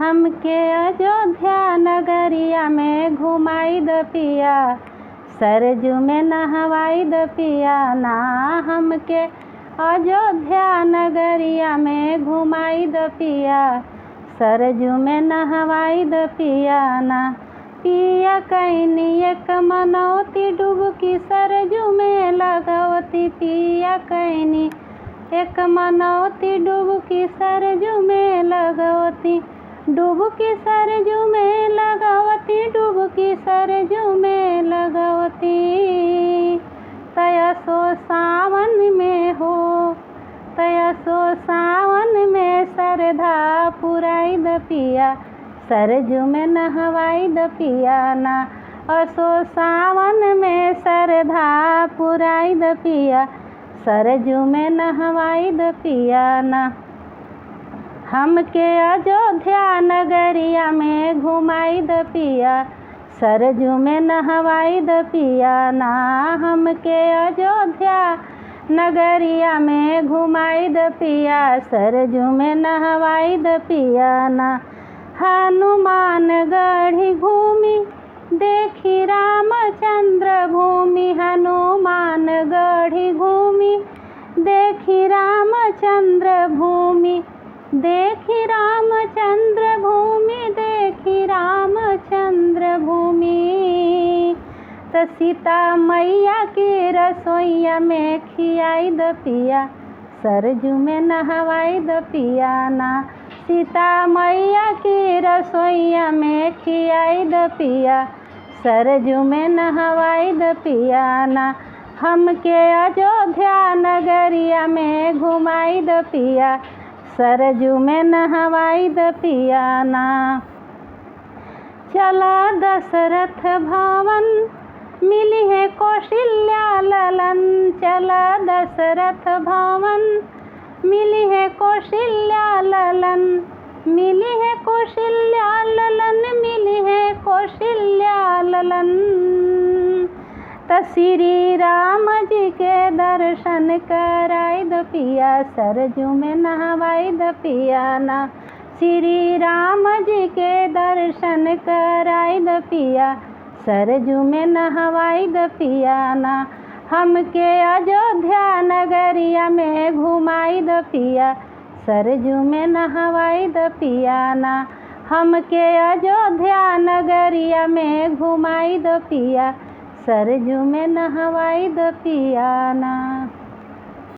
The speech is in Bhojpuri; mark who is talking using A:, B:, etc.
A: हमके अयोध्या नगरिया में घुमाई द पिया, सरजू में नहवाई द पिया ना। हमके अयोध्या नगरिया में घुमाई द पिया, सरजू में नहवाई द पिया ना। पिया कैनी एक मनौती डुबकी सरजू में लगवती, पिया कैनी एक मनौती डुबकी सरजू में लगवती, डुबकी सरजू में लगवती, डुबकी सरजू में लगवती। तया सो सावन में हो, तया सो सावन में सरधा पुराई द पिया, सरजू में नहवाई द पिया ना। असो सावन में सरधा पुराई द पिया, सरजू में नहवाई द पिया ना। हमके अयोध्या नगरिया में घुमाई द पिया, सरजू में नहवाई द पिया ना। हमके अयोध्या नगरिया में घुमाई द पिया, सरजू में नहवाई द पिया ना। हनुमान गढ़ी घूमी देखी रामचंद्र भूमि, हनुमान गढ़ी घूमी देखी रामचंद्र भूमि, देखी रामचंद्र भूमि, देखी रामचंद्र भूमि। तो सीता मैया की रसोईया में खियाई द पिया, सरजू में नहवाई द पिया ना। सीता मैया की रसोईया में खियाई द पिया, सरजू में नहवाई द पिया ना। हमके अयोध्या नगरिया में घुमाई द पिया, सरजू में नहवाई द पिया ना। चला दशरथ भवन मिली है कौशल्या ललन, चला दशरथ भवन मिली है कौशल्या ललन, मिली है कौशल्या ललन, मिली है कौशल्या ललन। तो श्री राम जी के दर्शन कराई द पिया, सरजू में नहवाई द पिया ना। श्री राम जी के दर्शन कराई द पिया, सरजू में नहवाई द पिया ना। हमके अयोध्या नगरिया में घुमाई द पिया, सरजू में नहवाई द पिया ना। हमके अयोध्या नगरिया में घुमाई द पिया, सरजू में नहवाई द पिया ना।